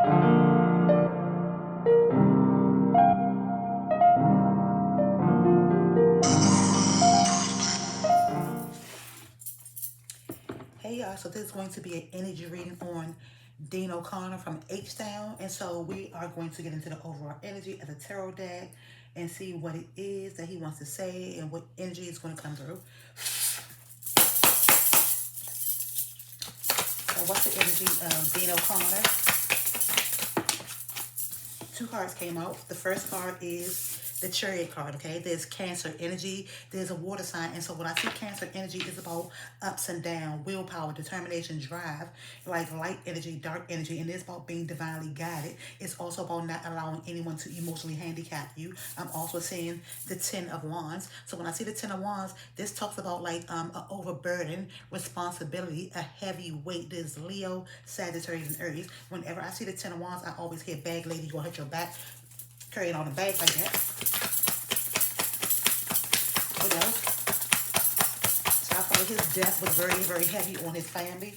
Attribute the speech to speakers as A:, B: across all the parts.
A: Hey y'all, so this is going to be an energy reading on Dino Conner from H-Town. And so we are going to get into the overall energy of the tarot deck and see what it is that he wants to say and what energy is going to come through. So what's the energy of Dino Conner? Two cards came out. The first card is the Chariot card, okay? There's Cancer energy. There's a water sign. And so when I see Cancer energy, it's about ups and downs, willpower, determination, drive, like light energy, dark energy. And it's about being divinely guided. It's also about not allowing anyone to emotionally handicap you. I'm also seeing the Ten of Wands. So when I see the Ten of Wands, this talks about like an overburden, responsibility, a heavy weight. There's Leo, Sagittarius, and Aries. Whenever I see the Ten of Wands, I always hear bag lady, you gonna hurt your back, carrying on the bag like that. What else? So I feel like his death was very, very heavy on his family.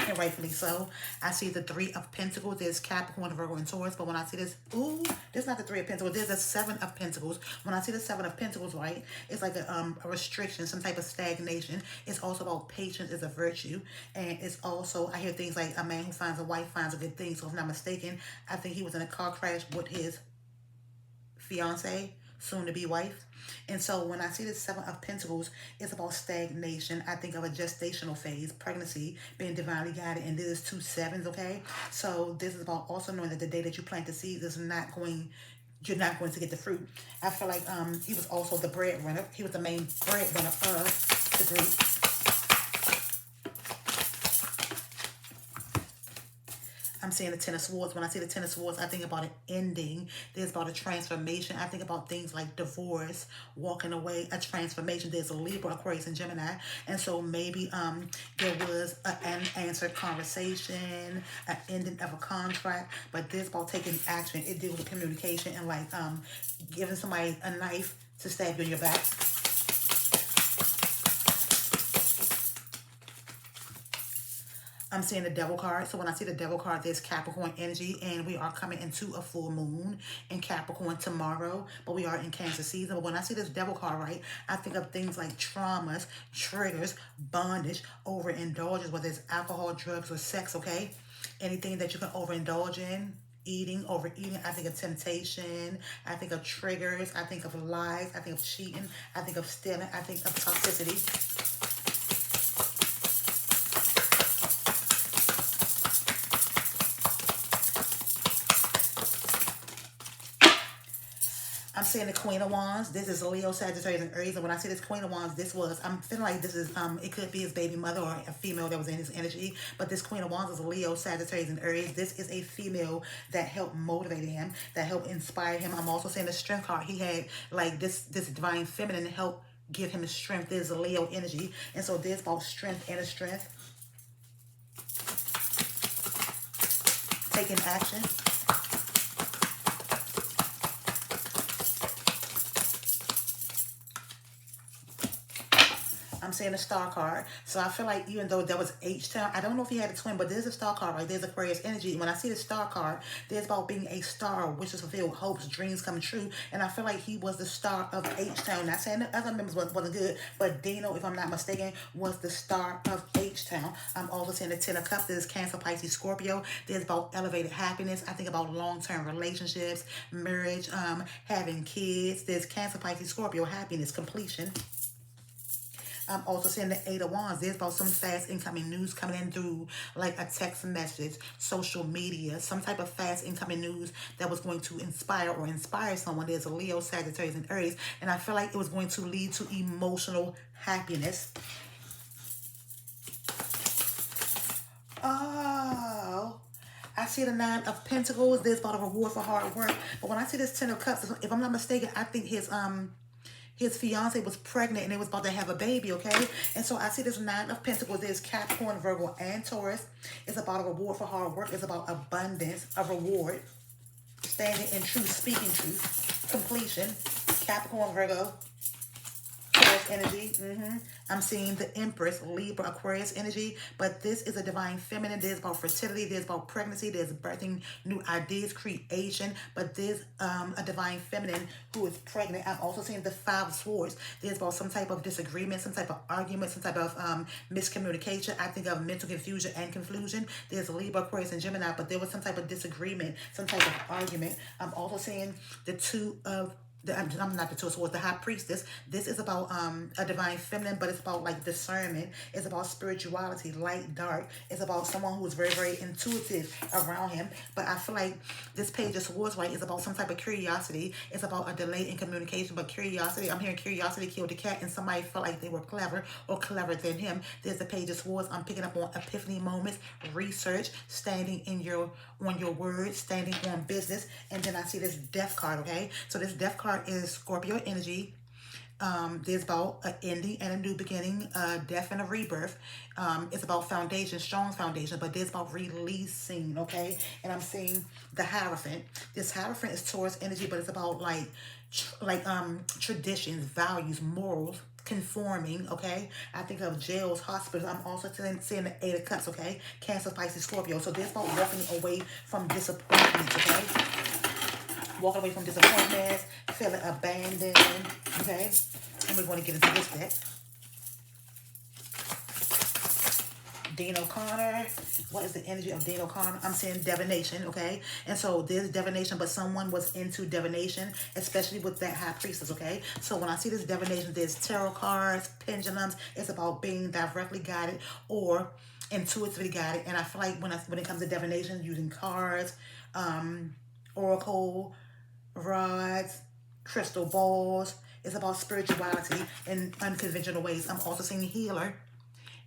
A: And rightfully so. I see the Three of Pentacles. There's Capricorn, Virgo, and Taurus. But when I see this, ooh, there's not the Three of Pentacles. There's a Seven of Pentacles. When I see the Seven of Pentacles, right, it's like a restriction, some type of stagnation. It's also about patience is a virtue. And it's also, I hear things like a man who finds a wife finds a good thing. So if I'm not mistaken, I think he was in a car crash with his fiance, soon-to-be wife. And so when I see the Seven of Pentacles, it's about stagnation. I think of a gestational phase, pregnancy, being divinely guided. And this is two sevens, okay? So this is about also knowing that the day that you plant the seeds is not going, you're not going to get the fruit. I feel like he was also the breadwinner. He was the main breadwinner of the group. I'm seeing the Ten of Swords. When I see the Ten of Swords, I think about an ending. There's about a transformation. I think about things like divorce, walking away, a transformation. There's a Libra, Aquarius, and Gemini. And so maybe there was an unanswered conversation, an ending of a contract. But this about taking action. It deals with communication and like giving somebody a knife to stab you in your back. I'm seeing the Devil card. So when I see the Devil card, there's Capricorn energy, and we are coming into a full moon in Capricorn tomorrow, but we are in Cancer season. But when I see this Devil card, right, I think of things like traumas, triggers, bondage, overindulgence, whether it's alcohol, drugs, or sex, okay? Anything that you can overindulge in. Eating, overeating, I think of temptation, I think of triggers, I think of lies, I think of cheating, I think of stealing, I think of toxicity. I'm seeing the Queen of Wands. This is Leo, Sagittarius, and Aries. And when I see this Queen of Wands, I'm feeling like this is, it could be his baby mother or a female that was in his energy. But this Queen of Wands is Leo, Sagittarius, and Aries. This is a female that helped motivate him, that helped inspire him. I'm also seeing the Strength card. He had like this divine feminine help give him strength. There's a Leo energy. And so there's about strength and a strength. Taking action. I'm saying the Star card. So I feel like even though there was H-Town, I don't know if he had a twin, but there's a Star card, right? There's Aquarius energy. When I see the Star card, there's about being a star, wishes fulfilled, hopes, dreams come true. And I feel like he was the star of H-Town. Not saying the other members wasn't good, but Dino, if I'm not mistaken, was the star of H-Town. I'm also seeing the Ten of Cups. There's Cancer, Pisces, Scorpio. There's about elevated happiness. I think about long-term relationships, marriage, having kids. There's Cancer, Pisces, Scorpio, happiness, completion. I'm also seeing the Eight of Wands. There's about some fast incoming news coming in through like a text message, social media, some type of fast incoming news that was going to inspire someone. There's a Leo, Sagittarius, and Aries. And I feel like it was going to lead to emotional happiness. Oh, I see the Nine of Pentacles. There's about a reward for hard work. But when I see this Ten of Cups, if I'm not mistaken, I think his fiance was pregnant and they was about to have a baby, okay? And so I see this Nine of Pentacles. There's Capricorn, Virgo, and Taurus. It's about a reward for hard work. It's about abundance, a reward. Standing in truth, speaking truth, completion. Capricorn, Virgo, Taurus energy. I'm seeing the Empress, Libra, Aquarius energy. But this is a divine feminine. There's about fertility. There's about pregnancy. There's birthing new ideas, creation. But there's a divine feminine who is pregnant. I'm also seeing the Five of Swords. There's about some type of disagreement, some type of argument, some type of miscommunication. I think of mental confusion and confusion. There's Libra, Aquarius, and Gemini. But there was some type of disagreement, some type of argument. I'm also seeing the Two of I'm not the Two of Swords, the High Priestess. This is about a divine feminine, but it's about like discernment. It's about spirituality, light, dark. It's about someone who is very, very intuitive around him. But I feel like this Page of Swords, right, is about some type of curiosity. It's about a delay in communication, but curiosity. I'm hearing curiosity killed the cat, and somebody felt like they were clever or cleverer than him. There's the Page of Swords. I'm picking up on epiphany moments, research, standing in on your words, standing on business, and then I see this Death card. Okay, so this Death card is Scorpio energy. There's about an ending and a new beginning, death and a rebirth. It's about foundation, strong foundation, but there's about releasing, okay? And I'm seeing the Hierophant. This Hierophant is Taurus energy, but it's about like traditions, values, morals, conforming, okay? I think of jails, hospitals. I'm also seeing the Eight of Cups, okay? Cancer, Pisces, Scorpio. So there's about walking away from disappointments, okay? Walking away from disappointments, feeling abandoned, okay? And we're going to get into this deck. Dino Conner. What is the energy of Dino Conner? I'm saying divination, okay? And so there's divination, but someone was into divination, especially with that High Priestess, okay? So when I see this divination, there's tarot cards, pendulums. It's about being directly guided or intuitively guided. And I feel like when it comes to divination, using cards, oracle, rods, crystal balls. It's about spirituality in unconventional ways. I'm also seeing healer.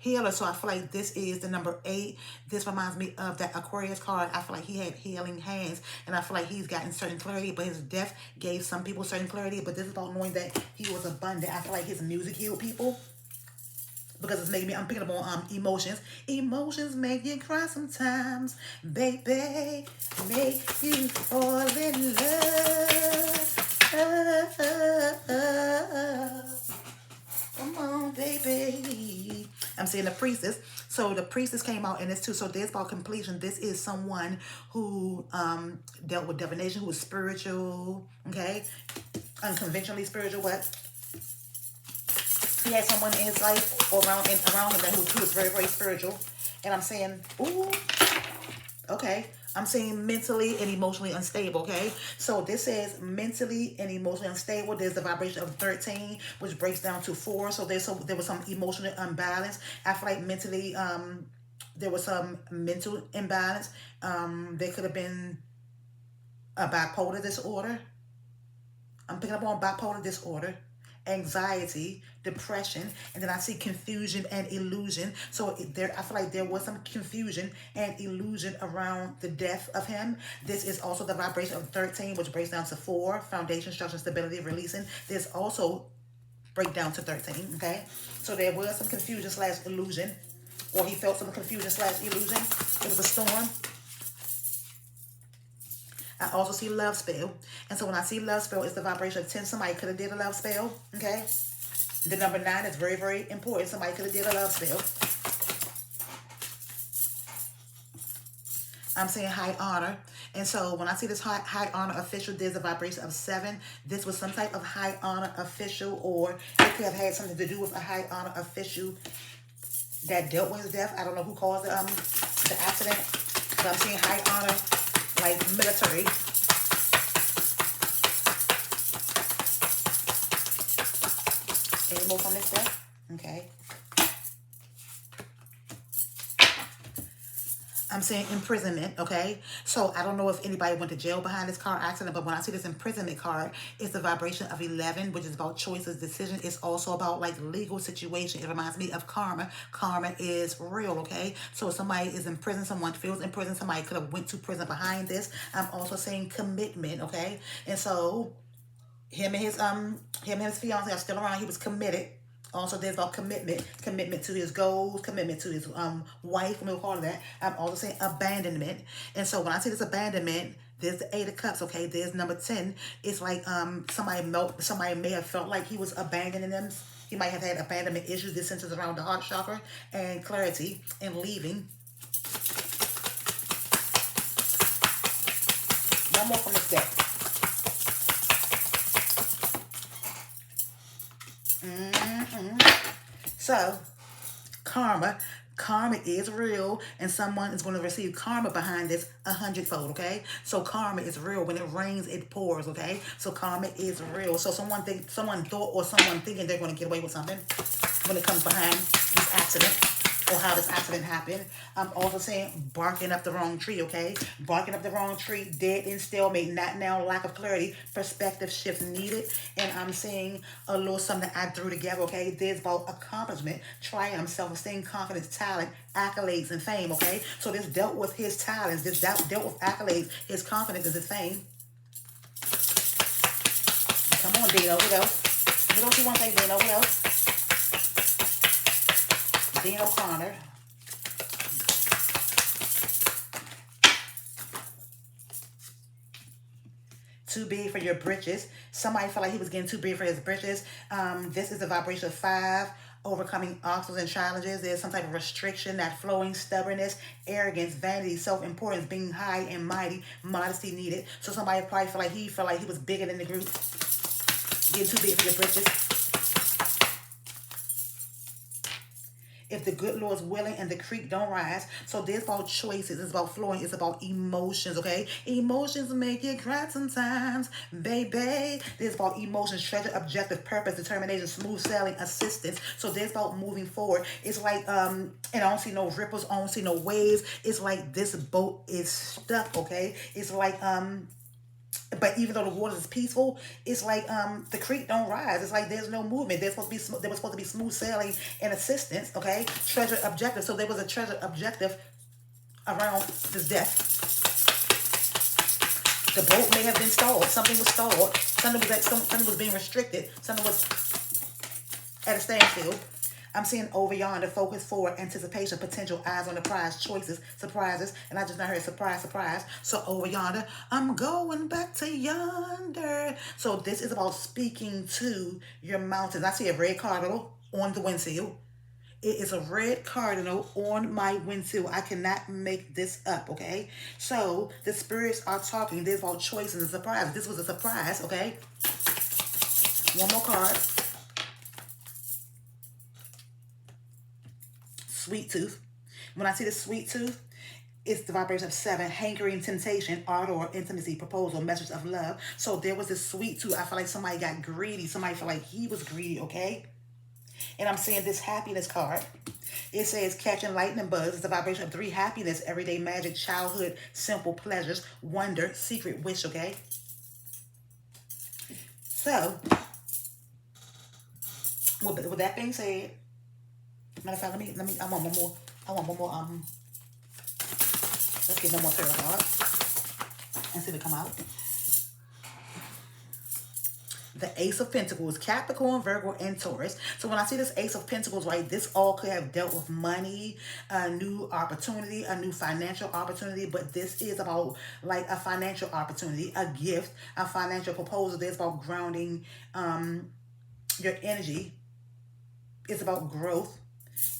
A: So I feel like this is the number 8. This reminds me of that Aquarius card. I feel like he had healing hands, and I feel like he's gotten certain clarity, but his death gave some people certain clarity. But this is about knowing that he was abundant. I feel like his music healed people, because it's making me, I'm picking up on emotions. Emotions make you cry sometimes, baby, make you fall in love. Come on, baby. I'm seeing the Priestess. So the Priestess came out in this too. So there's about completion. This is someone who dealt with divination, who was spiritual, okay? Unconventionally spiritual, what? He had someone in his life or around him that who was very, very spiritual. And I'm saying, ooh, okay. I'm saying mentally and emotionally unstable, okay? So this says mentally and emotionally unstable. There's the vibration of 13, which breaks down to 4. So there was some emotional imbalance. I feel like mentally, there was some mental imbalance. There could have been a bipolar disorder. I'm picking up on bipolar disorder, anxiety, depression, and then I see confusion and illusion. So I feel like there was some confusion and illusion around the death of him. This is also the vibration of 13, which breaks down to 4, foundation, structure, stability, releasing. There's also breakdown to 13, okay? So there was some confusion / illusion, or he felt some confusion / illusion. It was a storm. I also see love spell. And so when I see love spell, it's the vibration of 10. Somebody could have did a love spell, okay? The number 9 is very, very important. Somebody could have did a love spell. I'm saying high honor. And so when I see this high honor official, there's a vibration of 7. This was some type of high honor official, or it could have had something to do with a high honor official that dealt with his death. I don't know who caused the accident, but I'm seeing high honor, like military. Any more from this deck? Okay. I'm saying imprisonment, okay? So I don't know if anybody went to jail behind this car accident, but when I see this imprisonment card, it's the vibration of 11, which is about choices, decisions. It's also about like legal situation. It reminds me of karma. Karma is real, okay? So if somebody is in prison, someone feels in prison, somebody could have went to prison behind this. I'm also saying commitment, okay? And so him and his fiance are still around. He was committed. Also, there's about commitment to his goals, commitment to his wife, we'll call it that. I'm also saying abandonment. And so when I see this abandonment, there's the 8 of Cups, There's number 10. It's like somebody may have felt like he was abandoning them, He might have had abandonment issues. This centers around the heart chakra and clarity and leaving. One more from this deck. So, karma. Karma is real, and someone is going to receive karma behind this 100-fold, okay? So karma is real. When it rains, it pours, okay? So karma is real. So someone thought or someone thinking they're going to get away with something when it comes behind this accident or how this accident happened. I'm also saying barking up the wrong tree, okay? Barking up the wrong tree, dead in stalemate, not now, lack of clarity, perspective shift needed. And I'm saying a little something I threw together, okay? There's about accomplishment, triumph, self-esteem, confidence, talent, accolades, and fame, okay? So this dealt with his talents, this dealt with accolades, his confidence, and his fame. Come on, Dino, what else? What else you want to say, Dino? What else? Dino Conner. Too big for your britches. Somebody felt like he was getting too big for his britches. This is a vibration of 5. Overcoming obstacles and challenges. There's some type of restriction, that flowing stubbornness, arrogance, vanity, self-importance, being high and mighty, modesty needed. So somebody probably felt like he was bigger than the group. Getting too big for your britches. If the good Lord's willing and the creek don't rise. So there's about choices. It's about flowing. It's about emotions, okay? Emotions make you cry sometimes, baby. There's about emotions, treasure, objective, purpose, determination, smooth sailing, assistance. So there's about moving forward. It's like, and I don't see no ripples. I don't see no waves. It's like this boat is stuck, okay? It's like, but even though the water is peaceful, it's like the creek don't rise. It's like there's no movement. There was supposed to be smooth sailing and assistance, okay? Treasure objective. So there was a treasure objective around this death. The boat may have been stalled. Something was stalled. Something was being restricted. Something was at a standstill. I'm seeing over yonder, focus forward, anticipation, potential, eyes on the prize, choices, surprises. And I just now heard surprise, surprise. So over yonder, I'm going back to yonder. So this is about speaking to your mountains. I see a red cardinal on the windshield. It is a red cardinal on my windshield. I cannot make this up, okay? So the spirits are talking. There's about choices and surprises. This was a surprise, okay? One more card. Sweet tooth. When I see the sweet tooth, it's the vibration of 7, hankering, temptation, ardor, intimacy, proposal, message of love. So there was this sweet tooth. I feel like somebody got greedy. Somebody felt like he was greedy, okay? And I'm seeing this happiness card. It says catching lightning buzz. It's the vibration of 3, happiness, everyday magic, childhood, simple pleasures, wonder, secret wish, okay? So, with that being said, matter of fact, I want one more, let's get one more tarot card and see if it come out. The Ace of Pentacles, Capricorn, Virgo, and Taurus. So when I see this Ace of Pentacles, right, this all could have dealt with money, a new opportunity, a new financial opportunity, but this is about like a financial opportunity, a gift, a financial proposal. There's about grounding your energy. It's about growth.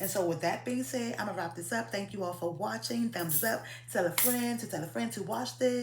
A: And so with that being said, I'm going to wrap this up. Thank you all for watching. Thumbs up. Tell a friend to watch this.